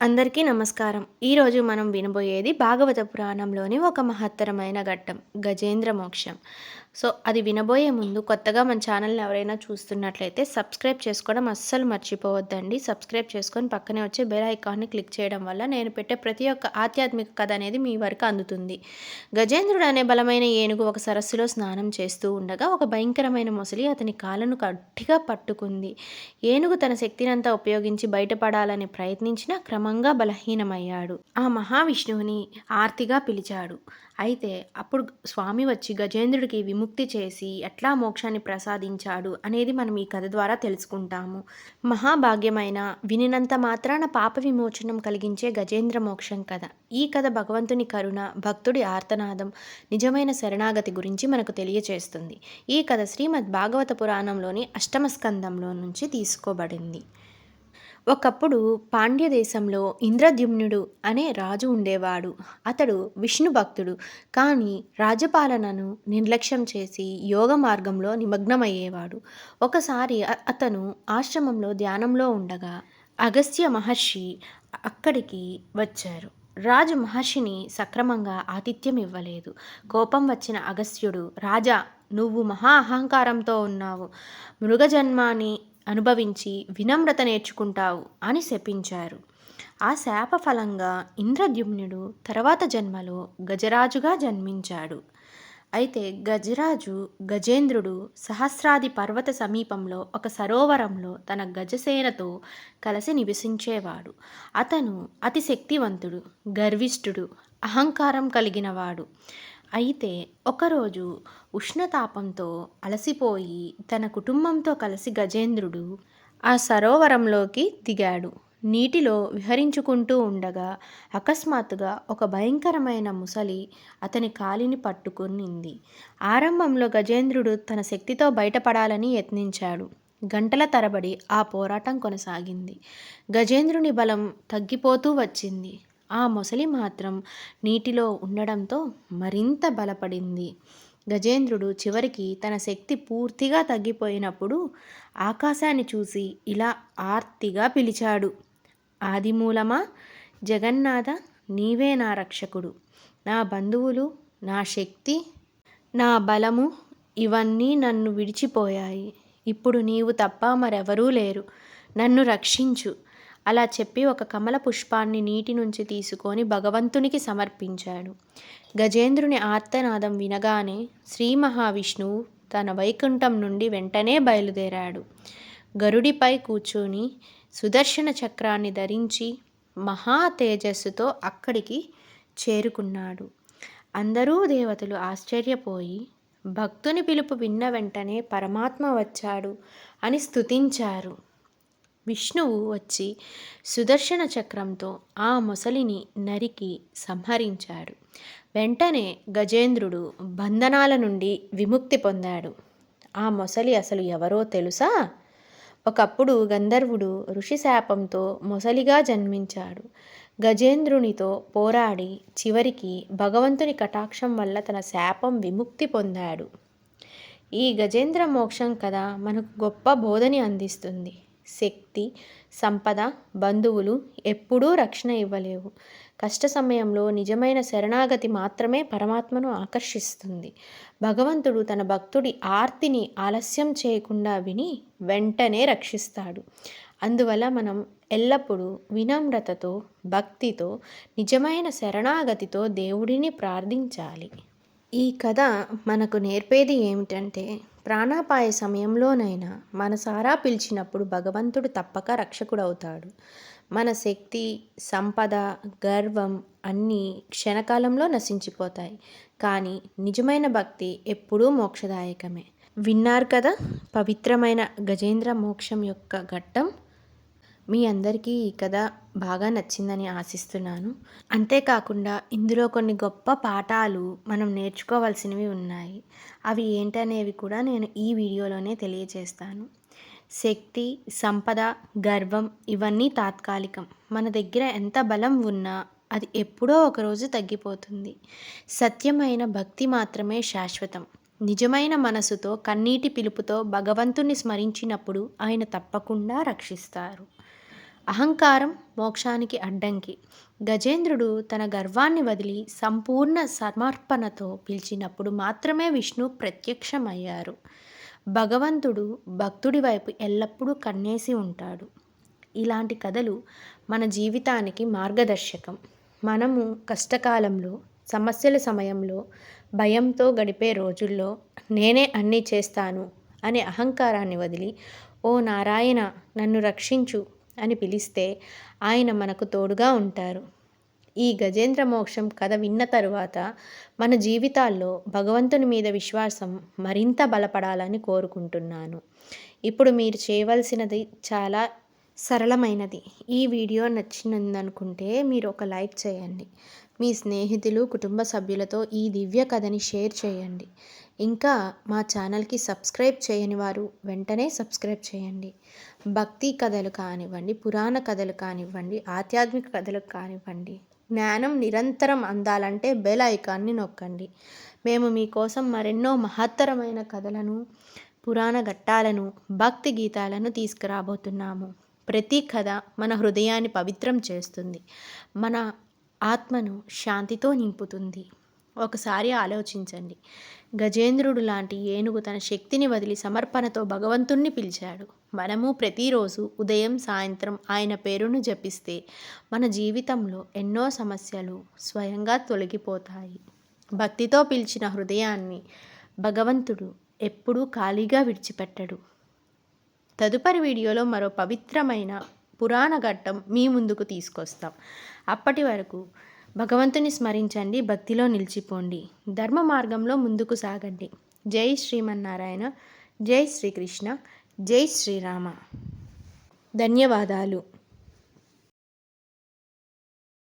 అందరికీ నమస్కారం. ఈరోజు మనం వినబోయేది భాగవత పురాణంలోని ఒక మహత్తరమైన ఘట్టం గజేంద్ర మోక్షం. అది వినబోయే ముందు కొత్తగా మన ఛానల్‌ని ఎవరైనా చూస్తున్నట్లయితే సబ్స్క్రైబ్ చేసుకోవడం అస్సలు మర్చిపోవద్దండి. సబ్స్క్రైబ్ చేసుకొని పక్కనే వచ్చే బెల్ ఐకాన్‌ని క్లిక్ చేయడం వల్ల నేను పెట్టే ప్రతి ఒక్క ఆధ్యాత్మిక కథ అనేది మీ వరకు అందుతుంది. గజేంద్రుడు అనే బలమైన ఏనుగు ఒక సరస్సులో స్నానం చేస్తూ ఉండగా ఒక భయంకరమైన మొసలి అతని కాళ్ళను గట్టిగా పట్టుకుంది. ఏనుగు తన శక్తినంతా ఉపయోగించి బయటపడాలని ప్రయత్నించినా క్రమంగా బలహీనమయ్యాడు. ఆ మహావిష్ణువుని ఆర్తిగా పిలిచాడు. అయితే అప్పుడు స్వామి వచ్చి గజేంద్రుడికి విముక్తి చేసి ఎట్లా మోక్షాన్ని ప్రసాదించాడు అనేది మనం ఈ కథ ద్వారా తెలుసుకుంటాము. మహాభాగ్యమైన వినినంత మాత్రాన పాప విమోచనం కలిగించే గజేంద్ర మోక్షం కథ. ఈ కథ భగవంతుని కరుణ, భక్తుడి ఆర్తనాదం, నిజమైన శరణాగతి గురించి మనకు తెలియచేస్తుంది. ఈ కథ శ్రీమద్ భాగవత పురాణంలోని అష్టమ స్కందంలో నుంచి తీసుకోబడింది. ఒకప్పుడు పాండ్య దేశంలో ఇంద్రద్యుమ్నుడు అనే రాజు ఉండేవాడు. అతడు విష్ణు భక్తుడు. కానీ రాజపాలనను నిర్లక్ష్యం చేసి యోగ మార్గంలో నిమగ్నమయ్యేవాడు. ఒకసారి అతను ఆశ్రమంలో ధ్యానంలో ఉండగా అగస్త్య మహర్షి అక్కడికి వచ్చారు. రాజు మహర్షిని సక్రమంగా ఆతిథ్యం ఇవ్వలేదు. కోపం వచ్చిన అగస్త్యుడు, రాజా, నువ్వు మహా అహంకారంతో ఉన్నావు. మృగజన్మాని అనుభవించి వినమ్రత నేర్చుకుంటావు అని శపించారు. ఆ శాప ఫలంగా ఇంద్రద్యుమ్నుడు తర్వాత జన్మలో గజరాజుగా జన్మించాడు. అయితే గజరాజు గజేంద్రుడు సహస్రాది పర్వత సమీపంలో ఒక సరోవరంలో తన గజసేనతో కలిసి నివసించేవాడు. అతను అతి శక్తివంతుడు, గర్విష్ఠుడు, అహంకారం కలిగినవాడు. అయితే ఒకరోజు ఉష్ణతాపంతో అలసిపోయి తన కుటుంబంతో కలిసి గజేంద్రుడు ఆ సరోవరంలోకి దిగాడు. నీటిలో విహరించుకుంటూ ఉండగా అకస్మాత్తుగా ఒక భయంకరమైన ముసలి అతని కాలిని పట్టుకునింది. ఆరంభంలో గజేంద్రుడు తన శక్తితో బయటపడాలని యత్నించాడు. గంటల తరబడి ఆ పోరాటం కొనసాగింది. గజేంద్రుని బలం తగ్గిపోతూ వచ్చింది. ఆ మొసలి మాత్రం నీటిలో ఉండడంతో మరింత బలపడింది. గజేంద్రుడు చివరికి తన శక్తి పూర్తిగా తగ్గిపోయినప్పుడు ఆకాశాన్ని చూసి ఇలా ఆర్తిగా పిలిచాడు. ఆదిమూలమా, జగన్నాథ, నీవే నా రక్షకుడు. నా బంధువులు, నా శక్తి, నా బలము ఇవన్నీ నన్ను విడిచిపోయాయి. ఇప్పుడు నీవు తప్ప మరెవరూ లేరు. నన్ను రక్షించు. అలా చెప్పి ఒక కమల పుష్పాన్ని నీటి నుంచి తీసుకొని భగవంతునికి సమర్పించాడు. గజేంద్రుని ఆర్తనాదం వినగానే శ్రీ మహావిష్ణువు తన వైకుంఠం నుండి వెంటనే బయలుదేరాడు. గరుడిపై కూర్చొని సుదర్శన చక్రాన్ని ధరించి మహా తేజస్సుతో అక్కడికి చేరుకున్నాడు. అందరూ దేవతలు ఆశ్చర్యపోయి భక్తుని పిలుపు విన్న వెంటనే పరమాత్మ వచ్చాడు అని స్తుతించారు. విష్ణువు వచ్చి సుదర్శన చక్రంతో ఆ మొసలిని నరికి సంహరించాడు. వెంటనే గజేంద్రుడు బంధనాల నుండి విముక్తి పొందాడు. ఆ మొసలి అసలు ఎవరో తెలుసా? ఒకప్పుడు గంధర్వుడు ఋషి శాపంతో మొసలిగా జన్మించాడు. గజేంద్రునితో పోరాడి చివరికి భగవంతుని కటాక్షం వల్ల తన శాపం విముక్తి పొందాడు. ఈ గజేంద్ర మోక్షం కథ మనకు గొప్ప బోధని అందిస్తుంది. శక్తి, సంపద, బంధువులు ఎప్పుడూ రక్షణ ఇవ్వలేవు. కష్ట సమయంలో నిజమైన శరణాగతి మాత్రమే పరమాత్మను ఆకర్షిస్తుంది. భగవంతుడు తన భక్తుడి ఆర్తిని ఆలస్యం చేయకుండా విని వెంటనే రక్షిస్తాడు. అందువల్ల మనం ఎల్లప్పుడూ వినమ్రతతో, భక్తితో, నిజమైన శరణాగతితో దేవుడిని ప్రార్థించాలి. ఈ కథ మనకు నేర్పేది ఏమిటంటే, ప్రాణాపాయ సమయంలోనైనా మనసారా పిలిచినప్పుడు భగవంతుడు తప్పక రక్షకుడవుతాడు. మన శక్తి, సంపద, గర్వం అన్నీ క్షణకాలంలో నశించిపోతాయి. కానీ నిజమైన భక్తి ఎప్పుడూ మోక్షదాయకమే. విన్నారు కదా పవిత్రమైన గజేంద్ర మోక్షం యొక్క ఘట్టం. మీ అందరికీ ఈ కథ బాగా నచ్చిందని ఆశిస్తున్నాను. అంతేకాకుండా ఇందులో కొన్ని గొప్ప పాఠాలు మనం నేర్చుకోవాల్సినవి ఉన్నాయి. అవి ఏంటనేవి కూడా నేను ఈ వీడియోలోనే తెలియజేస్తాను. శక్తి, సంపద, గర్వం ఇవన్నీ తాత్కాలికం. మన దగ్గర ఎంత బలం ఉన్నా అది ఎప్పుడో ఒకరోజు తగ్గిపోతుంది. సత్యమైన భక్తి మాత్రమే శాశ్వతం. నిజమైన మనసుతో, కన్నీటి పిలుపుతో భగవంతుని స్మరించినప్పుడు ఆయన తప్పకుండా రక్షిస్తారు. అహంకారం మోక్షానికి అడ్డంకి. గజేంద్రుడు తన గర్వాన్ని వదిలి సంపూర్ణ సమర్పణతో పిలిచినప్పుడు మాత్రమే విష్ణు ప్రత్యక్షమయ్యారు. భగవంతుడు భక్తుడి వైపు ఎల్లప్పుడూ కన్నేసి ఉంటాడు. ఇలాంటి కథలు మన జీవితానికి మార్గదర్శకం. మనము కష్టకాలంలో, సమస్యల సమయంలో, భయంతో గడిపే రోజుల్లో నేనే అన్నీ చేస్తాను అనే అహంకారాన్ని వదిలి, ఓ నారాయణ నన్ను రక్షించు అని పిలిస్తే ఆయన మనకు తోడుగా ఉంటారు. ఈ గజేంద్ర మోక్షం కథ విన్న తరువాత మన జీవితాల్లో భగవంతుని మీద విశ్వాసం మరింత బలపడాలని కోరుకుంటున్నాను. ఇప్పుడు మీరు చేయవలసినది చాలా సరళమైనది. ఈ వీడియో నచ్చిందనుకుంటే మీరు ఒక లైక్ చేయండి. మీ స్నేహితులు, కుటుంబ సభ్యులతో ఈ దివ్య కథని షేర్ చేయండి. ఇంకా మా ఛానల్కి సబ్స్క్రైబ్ చేయని వారు వెంటనే సబ్స్క్రైబ్ చేయండి. భక్తి కథలు కానివ్వండి, పురాణ కథలు కానివ్వండి, ఆధ్యాత్మిక కథలు కానివ్వండి, జ్ఞానం నిరంతరం అందాలంటే బెల్ ఐకాన్ని నొక్కండి. మేము మీకోసం మరెన్నో మహత్తరమైన కథలను, పురాణ ఘట్టాలను, భక్తి గీతాలను తీసుకురాబోతున్నాము. ప్రతి కథ మన హృదయాన్ని పవిత్రం చేస్తుంది, మన ఆత్మను శాంతితో నింపుతుంది. ఒకసారి ఆలోచించండి. గజేంద్రుడు లాంటి ఏనుగు తన శక్తిని వదిలి సమర్పణతో భగవంతుణ్ణి పిలిచాడు. మనము ప్రతిరోజు ఉదయం, సాయంత్రం ఆయన పేరును జపిస్తే మన జీవితంలో ఎన్నో సమస్యలు స్వయంగా తొలగిపోతాయి. భక్తితో పిలిచిన హృదయాన్ని భగవంతుడు ఎప్పుడూ ఖాళీగా విడిచిపెట్టడు. తదుపరి వీడియోలో మరో పవిత్రమైన పురాణ ఘట్టం మీ ముందుకు తీసుకొస్తాం. అప్పటి వరకు భగవంతుని స్మరించండి, భక్తిలో నిలిచిపోండి, ధర్మ మార్గంలో ముందుకు సాగండి. జై శ్రీమన్నారాయణ, జై శ్రీకృష్ణ, జై శ్రీరామ. ధన్యవాదాలు.